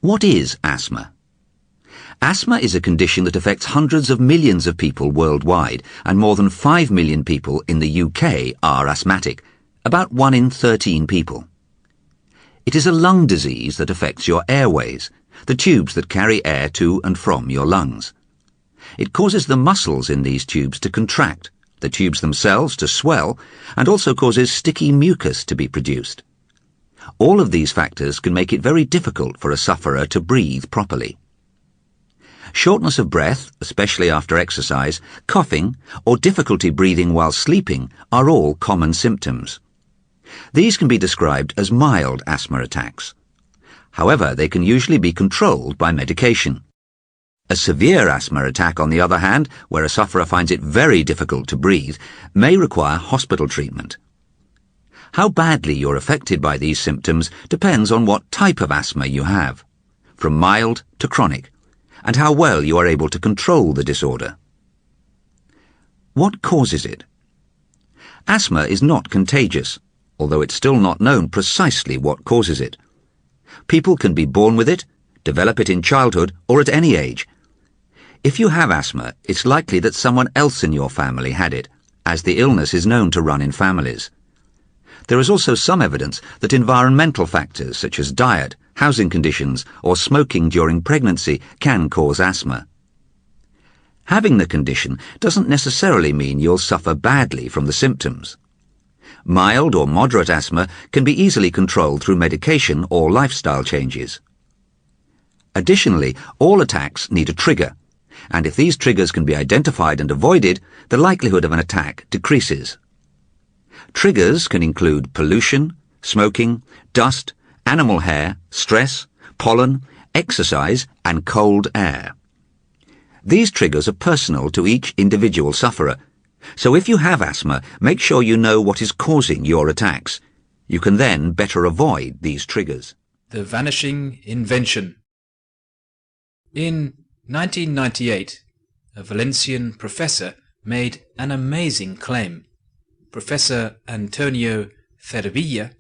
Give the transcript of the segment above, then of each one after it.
What is asthma? Asthma is a condition that affects hundreds of millions of people worldwide, and more than 5 million people in the UK are asthmatic, about 1 in 13 people. It is a lung disease that affects your airways, the tubes that carry air to and from your lungs. It causes the muscles in these tubes to contract, the tubes themselves to swell, and also causes sticky mucus to be produced. All of these factors can make it very difficult for a sufferer to breathe properly. Shortness of breath, especially after exercise, coughing, or difficulty breathing while sleeping are all common symptoms. These can be described as mild asthma attacks. However, they can usually be controlled by medication. A severe asthma attack, on the other hand, where a sufferer finds it very difficult to breathe, may require hospital treatment. How badly you're affected by these symptoms depends on what type of asthma you have, from mild to chronic, and how well you are able to control the disorder. What causes it? Asthma is not contagious, although it's still not known precisely what causes it. People can be born with it, develop it in childhood, or at any age. If you have asthma, it's likely that someone else in your family had it, as the illness is known to run in families. There is also some evidence that environmental factors such as diet, housing conditions, or smoking during pregnancy can cause asthma. Having the condition doesn't necessarily mean you'll suffer badly from the symptoms. Mild or moderate asthma can be easily controlled through medication or lifestyle changes. Additionally, all attacks need a trigger, and if these triggers can be identified and avoided, the likelihood of an attack decreases. Triggers can include pollution, smoking, dust, animal hair, stress, pollen, exercise, and cold air. These triggers are personal to each individual sufferer, so if you have asthma, make sure you know what is causing your attacks. You can then better avoid these triggers. The Vanishing Invention. In 1998, a Valencian professor made an amazing claim. Professor Antonio Cervilla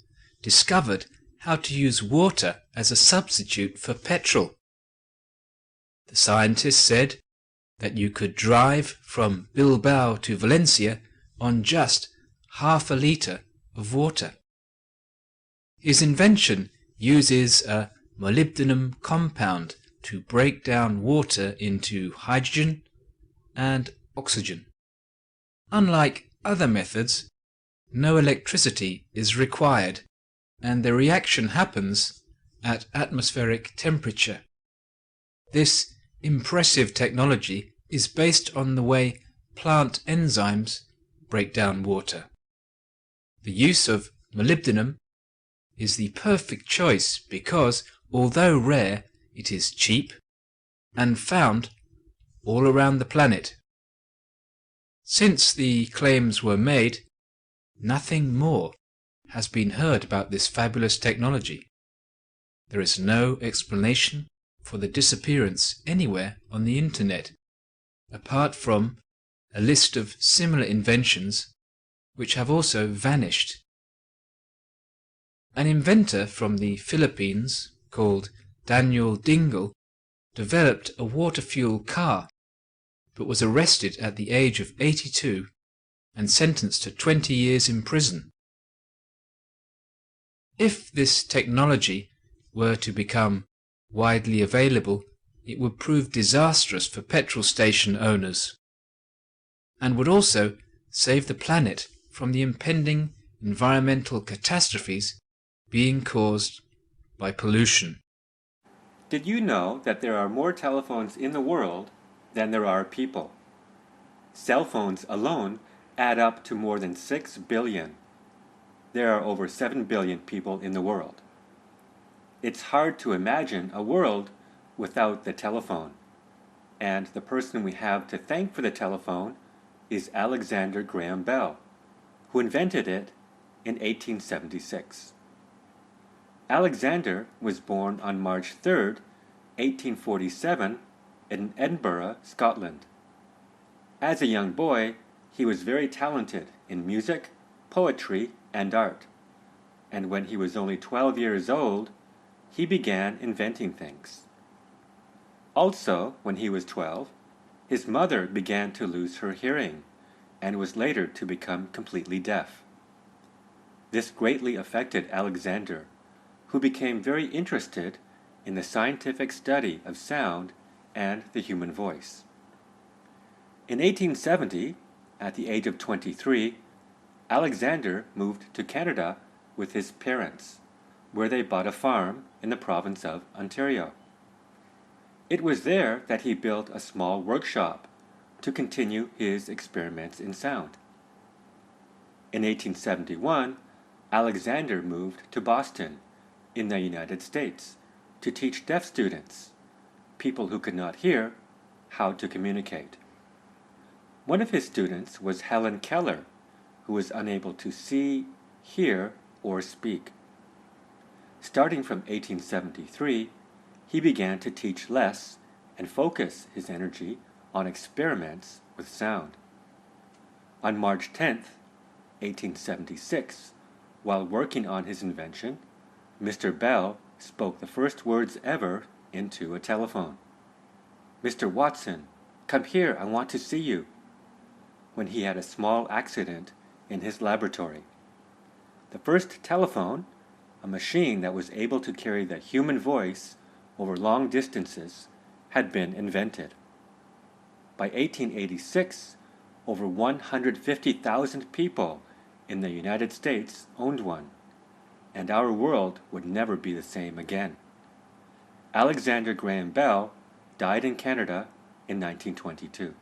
discovered how to use water as a substitute for petrol. The scientist said that you could drive from Bilbao to Valencia on just half a litre of water. His invention uses a molybdenum compound to break down water into hydrogen and oxygen. Unlike other methods, no electricity is required, and the reaction happens at atmospheric temperature. This impressive technology is based on the way plant enzymes break down water. The use of molybdenum is the perfect choice because, although rare, it is cheap and found all around the planet. Since the claims were made, nothing more has been heard about this fabulous technology. There is no explanation for the disappearance anywhere on the internet, apart from a list of similar inventions which have also vanished. An inventor from the Philippines called Daniel Dingle developed a water-fuel car, but was arrested at the age of 82 and sentenced to 20 years in prison. If this technology were to become widely available, it would prove disastrous for petrol station owners, and would also save the planet from the impending environmental catastrophes being caused by pollution. Did you know that there are more telephones in the world than there are people? Cell phones alone add up to more than 6 billion. There are over 7 billion people in the world. It's hard to imagine a world without the telephone. And the person we have to thank for the telephone is Alexander Graham Bell, who invented it in 1876. Alexander was born on March 3, 1847, in Edinburgh, Scotland. As a young boy, he was very talented in music, poetry, and art, and when he was only 12 years old, he began inventing things. Also, when he was 12, his mother began to lose her hearing and was later to become completely deaf. This greatly affected Alexander, who became very interested in the scientific study of sound and the human voice. In 1870, at the age of 23, Alexander moved to Canada with his parents, where they bought a farm in the province of Ontario. It was there that he built a small workshop to continue his experiments in sound. In 1871, Alexander moved to Boston, in the United States, to teach deaf students, people who could not hear, how to communicate. One of his students was Helen Keller, who was unable to see, hear, or speak. Starting from 1873, he began to teach less and focus his energy on experiments with sound. On March 10, 1876, while working on his invention, Mr. Bell spoke the first words ever into a telephone. "Mr. Watson, come here, I want to see you," when he had a small accident in his laboratory. The first telephone, a machine that was able to carry the human voice over long distances, had been invented. By 1886, over 150,000 people in the United States owned one, and our world would never be the same again. Alexander Graham Bell died in Canada in 1922.